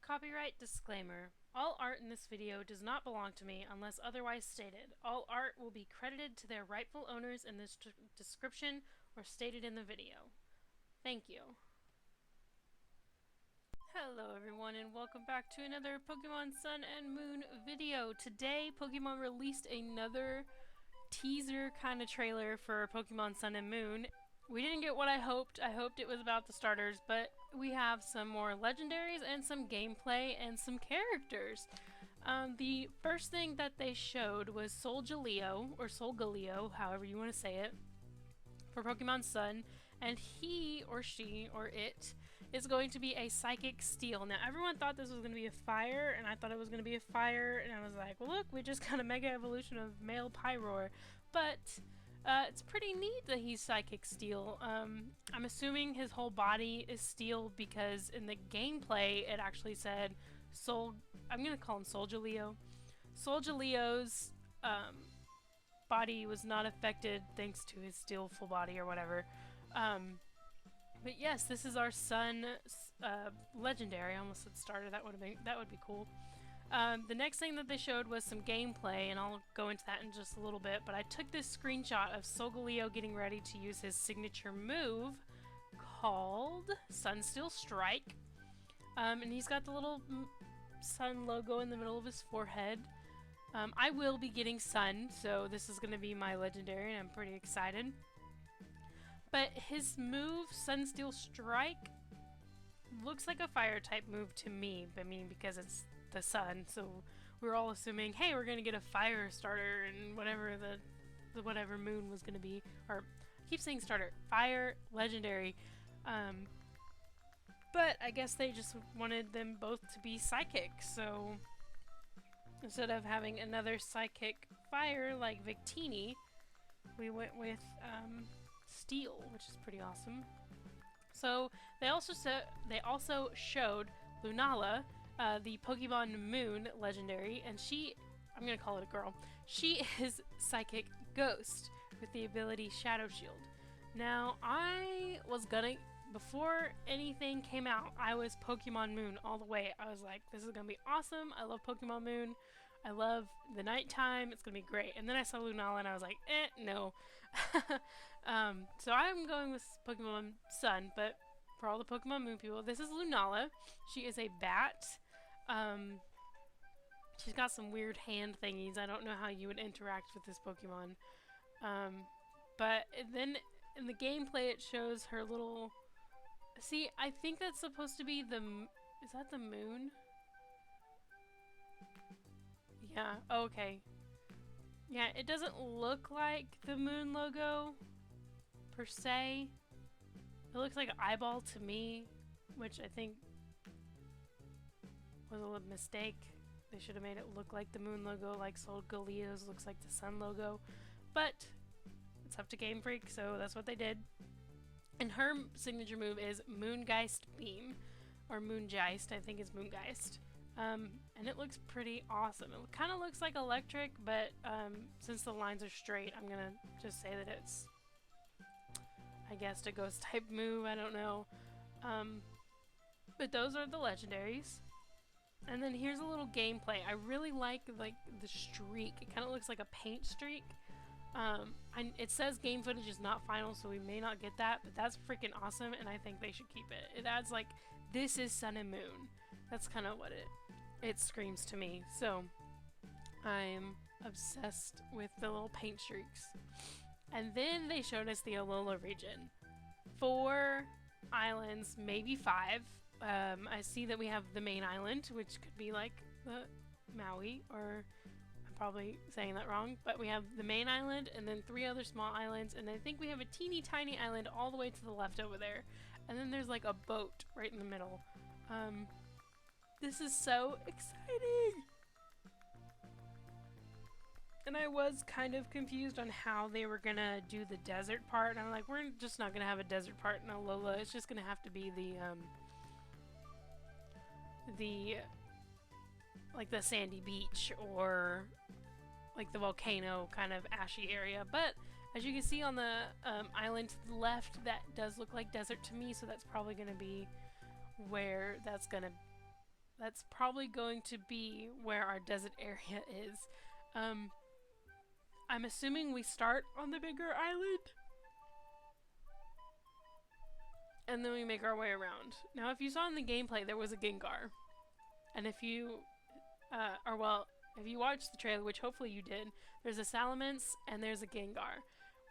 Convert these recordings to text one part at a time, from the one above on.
Copyright disclaimer. All art in this video does not belong to me unless otherwise stated. All art will be credited to their rightful owners in this description or stated in the video. Thank you. Hello everyone and welcome back to another Pokemon Sun and Moon video. Today Pokemon released another teaser kind of trailer for Pokemon Sun and Moon. We didn't get what I hoped. I hoped it was about the starters, but we have some more legendaries and some gameplay and some characters. The first thing that they showed was Solgaleo, or Solgaleo, however you want to say it, for Pokemon Sun, and he, or she, or it, is going to be a Psychic Steel. Now, everyone thought this was going to be a fire, and I thought it was going to be a fire, and I was like, well look, we just got a Mega Evolution of male Pyroar, but it's pretty neat that he's Psychic Steel. I'm assuming his whole body is steel because in the gameplay it actually said I'm gonna call him Solgaleo. Solgaleo's body was not affected thanks to his steel full body or whatever. But yes, this is our Sun legendary. I almost said starter. That would be cool. The next thing that they showed was some gameplay, and I'll go into that in just a little bit, but I took this screenshot of Solgaleo getting ready to use his signature move called Sunsteel Strike. And he's got the little sun logo in the middle of his forehead. I will be getting Sun, so this is going to be my legendary, and I'm pretty excited. But his move, Sunsteel Strike, looks like a fire type move to me. I mean, because it's the sun, so we're all assuming, hey, we're gonna get a fire starter and whatever the whatever moon was gonna be, or I keep saying starter, fire legendary. But I guess they just wanted them both to be psychic, so instead of having another psychic fire like Victini, we went with steel, which is pretty awesome. So they also showed Lunala, the Pokemon Moon legendary, and I'm gonna call it a girl, she is Psychic Ghost with the ability Shadow Shield. Now, before anything came out, I was Pokemon Moon all the way. I was like, this is gonna be awesome, I love Pokemon Moon, I love the nighttime, it's gonna be great. And then I saw Lunala and I was like, no. So I'm going with Pokemon Sun, but for all the Pokemon Moon people, this is Lunala. She is a bat. She's got some weird hand thingies. I don't know how you would interact with this Pokemon. But then in the gameplay it shows her little... See, I think that's supposed to be the... Is that the moon? Yeah, okay. Yeah, it doesn't look like the moon logo, per se. It looks like an eyeball to me, which I think was a mistake. They should have made it look like the moon logo, like Solgaleo's looks like the sun logo. But it's up to Game Freak, so that's what they did. And her signature move is Moongeist Beam, or Moongeist, I think it's Moongeist. And it looks pretty awesome. It kind of looks like electric, but since the lines are straight, I'm gonna just say that it's, I guess, a ghost type move, I don't know. But those are the legendaries. And then here's a little gameplay. I really like the streak. It kind of looks like a paint streak. It says game footage is not final, so we may not get that, but that's freaking awesome, and I think they should keep it. It adds like, this is Sun and Moon. That's kind of what it screams to me. So I'm obsessed with the little paint streaks. And then they showed us the Alola region. 4 islands, maybe 5. I see that we have the main island, which could be like the Maui, or I'm probably saying that wrong, but we have the main island and then 3 other small islands, and I think we have a teeny tiny island all the way to the left over there. And then there's like a boat right in the middle. This is so exciting! And I was kind of confused on how they were gonna do the desert part, and I'm like, we're just not gonna have a desert part in Alola, it's just gonna have to be like the sandy beach, or like the volcano kind of ashy area. But as you can see on the island to the left, that does look like desert to me, so that's probably gonna be where that's gonna that's probably going to be where our desert area is. I'm assuming we start on the bigger island and then we make our way around. Now, if you saw in the gameplay, there was a Gengar. And if you, if you watched the trailer, which hopefully you did, there's a Salamence and there's a Gengar.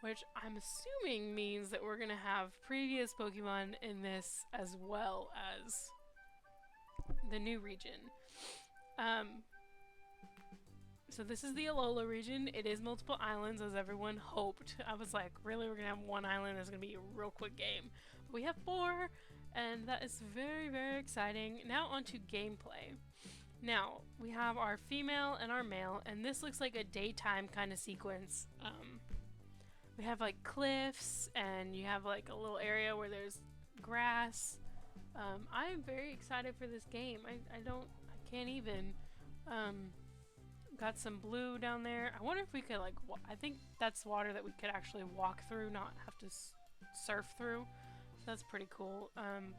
Which I'm assuming means that we're going to have previous Pokemon in this as well as the new region. So this is the Alola region. It is multiple islands, as everyone hoped. I was like, really, we're going to have one island? It's going to be a real quick game. But we have 4, and that is very, very exciting. Now onto gameplay. Now, we have our female and our male, and this looks like a daytime kind of sequence. We have like cliffs, and you have like a little area where there's grass. I'm very excited for this game. I can't even. Got some blue down there. I wonder if we could like, I think that's water that we could actually walk through, not have to surf through. So that's pretty cool.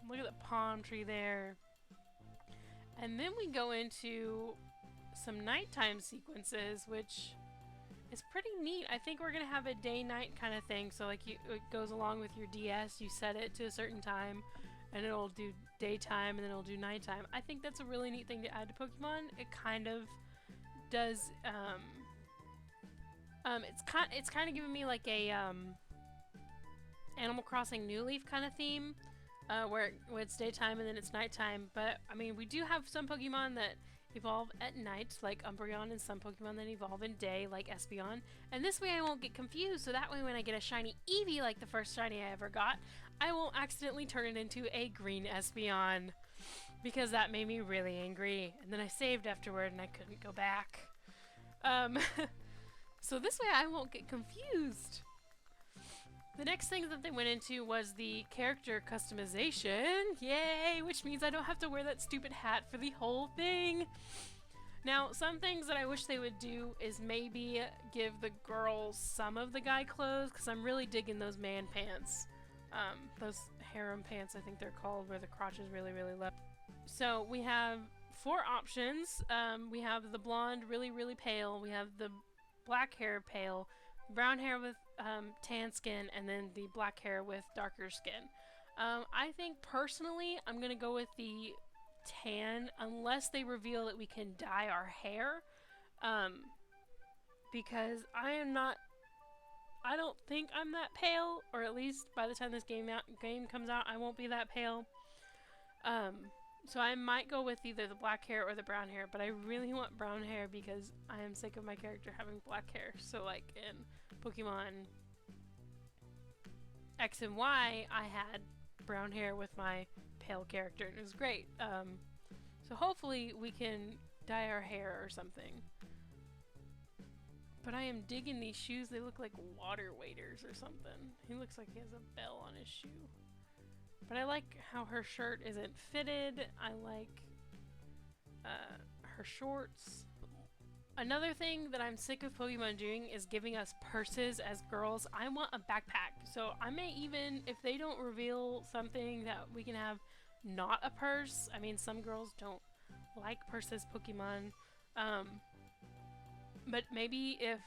Look at the palm tree there. And then we go into some nighttime sequences, which is pretty neat. I think we're gonna have a day-night kind of thing. So like it goes along with your DS. You set it to a certain time, and it'll do daytime, and then it'll do nighttime. I think that's a really neat thing to add to Pokemon. It kind of does. It's kind of giving me like a Animal Crossing New Leaf kind of theme, where it's daytime and then it's nighttime. But I mean, we do have some Pokemon that evolve at night, like Umbreon, and some Pokemon that evolve in day, like Espeon. And this way I won't get confused, so that way when I get a shiny Eevee, like the first shiny I ever got, I won't accidentally turn it into a green Espeon, because that made me really angry. And then I saved afterward and I couldn't go back. So this way I won't get confused. The next thing that they went into was the character customization. Yay! Which means I don't have to wear that stupid hat for the whole thing. Now, some things that I wish they would do is maybe give the girls some of the guy clothes, because I'm really digging those man pants. Those harem pants, I think they're called, where the crotch is really, really low. So we have 4 options. We have the blonde, really, really pale. We have the black hair, pale. Brown hair with tan skin, and then the black hair with darker skin. I think personally I'm gonna go with the tan, unless they reveal that we can dye our hair, because I don't think I'm that pale, or at least by the time this game comes out I won't be that pale. So I might go with either the black hair or the brown hair, but I really want brown hair because I am sick of my character having black hair. So like in Pokemon X and Y, I had brown hair with my pale character, and it was great. So hopefully we can dye our hair or something. But I am digging these shoes. They look like water waders or something. He looks like he has a bell on his shoe. But I like how her shirt isn't fitted. I like her shorts. Another thing that I'm sick of Pokemon doing is giving us purses as girls. I want a backpack. So I may even, if they don't reveal something that we can have not a purse. I mean, some girls don't like purses Pokemon. But maybe if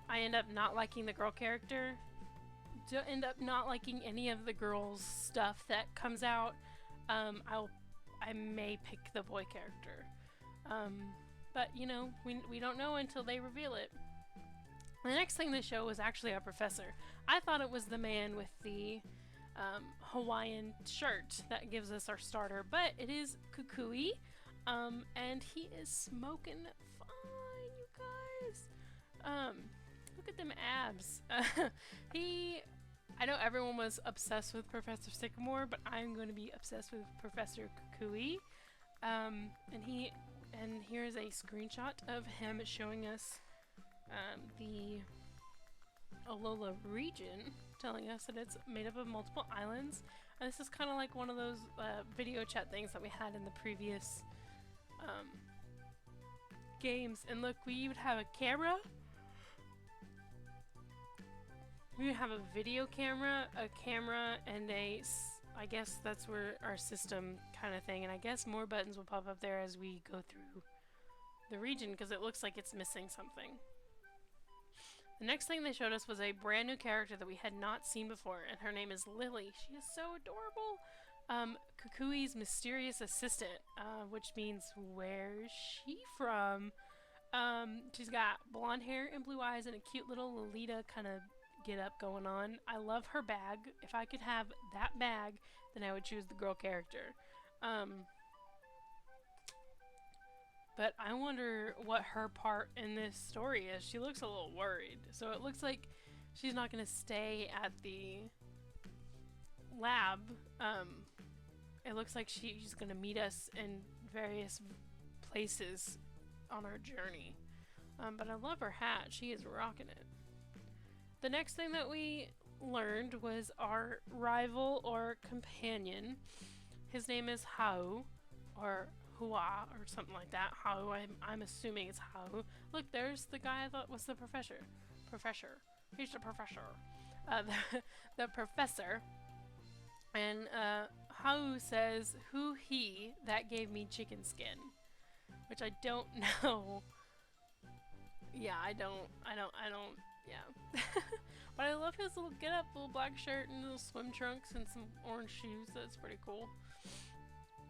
I end up not liking the girl character, to end up not liking any of the girls' stuff that comes out, I may pick the boy character. But you know, we don't know until they reveal it. The next thing they show was actually our professor. I thought it was the man with the Hawaiian shirt that gives us our starter, but it is Kukui, and he is smoking fine, you guys. Look at them abs. I know everyone was obsessed with Professor Sycamore, but I'm going to be obsessed with Professor Kukui. And here's a screenshot of him showing us the Alola region, telling us that it's made up of multiple islands. And this is kind of like one of those video chat things that we had in the previous games. And look, we would have a camera. We would have a video camera, and a I guess that's where our system kind of thing, and I guess more buttons will pop up there as we go through the region because it looks like it's missing something. The next thing they showed us was a brand new character that we had not seen before, and her name is Lily. She is so adorable. Kukui's mysterious assistant, which means where's she from? She's got blonde hair and blue eyes and a cute little Lolita kind of get up going on. I love her bag. If I could have that bag, then I would choose the girl character. But I wonder what her part in this story is. She looks a little worried. So it looks like she's not going to stay at the lab. It looks like she's going to meet us in various places on our journey. But I love her hat. She is rocking it. The next thing that we learned was our rival or companion. His name is Hao, or Hua, or something like that. Hao, I'm assuming it's Hao. Look, there's the guy I thought was the professor. He's the professor. The professor. And Hao says, "Who he that gave me chicken skin?" Which I don't know. Yeah, I don't, yeah. But I love his little get up, little black shirt and little swim trunks and some orange shoes. That's pretty cool.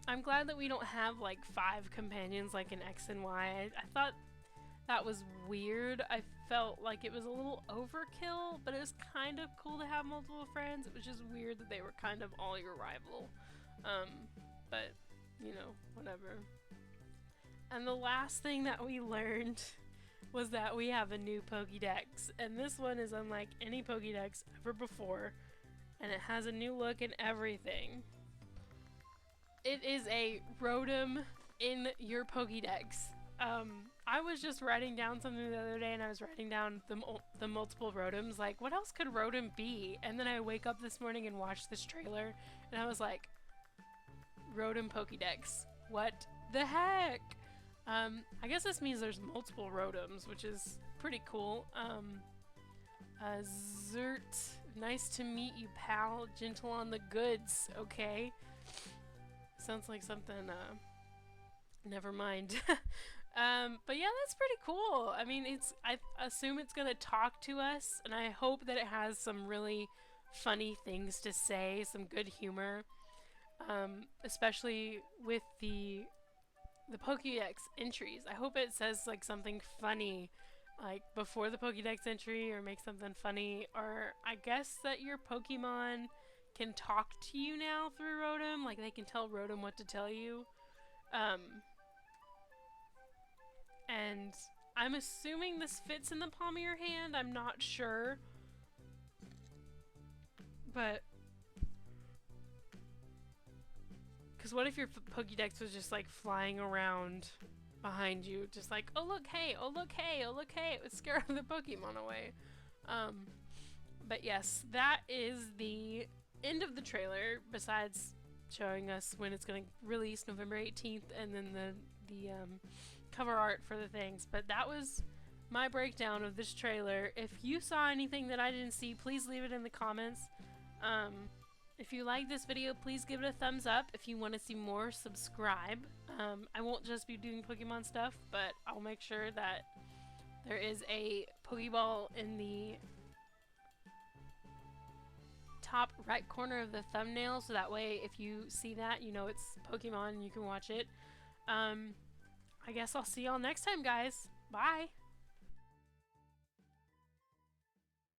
I'm glad that we don't have like 5 companions like in X and Y. I thought that was weird. I felt like it was a little overkill, but it was kind of cool to have multiple friends. It was just weird that they were kind of all your rival. But, you know, whatever. And the last thing that we learned was that we have a new Pokédex. And this one is unlike any Pokédex ever before. And it has a new look and everything. It is a Rotom in your Pokédex. I was just writing down something the other day and I was writing down the multiple Rotoms. Like, what else could Rotom be? And then I wake up this morning and watch this trailer and I was like, Rotom Pokédex. What the heck? I guess this means there's multiple Rotoms, which is pretty cool. Zert, nice to meet you, pal. Gentle on the goods, okay. Sounds like something, never mind. But yeah, that's pretty cool. I mean, I assume it's gonna talk to us, and I hope that it has some really funny things to say, some good humor. Especially with the Pokédex entries. I hope it says like something funny like before the Pokédex entry, or make something funny, or I guess that your Pokemon can talk to you now through Rotom, like they can tell Rotom what to tell you. And I'm assuming this fits in the palm of your hand. I'm not sure. But because what if your Pokédex was just like flying around behind you, just like, oh look, hey, oh look, hey, oh look, hey, it would scare the Pokemon away. But yes, that is the end of the trailer, besides showing us when it's going to release, November 18th, and then the cover art for the things. But that was my breakdown of this trailer. If you saw anything that I didn't see, please leave it in the comments. If you like this video, please give it a thumbs up. If you want to see more, subscribe. I won't just be doing Pokemon stuff, but I'll make sure that there is a Pokeball in the top right corner of the thumbnail, so that way if you see that, you know it's Pokemon and you can watch it. I guess I'll see y'all next time, guys. Bye!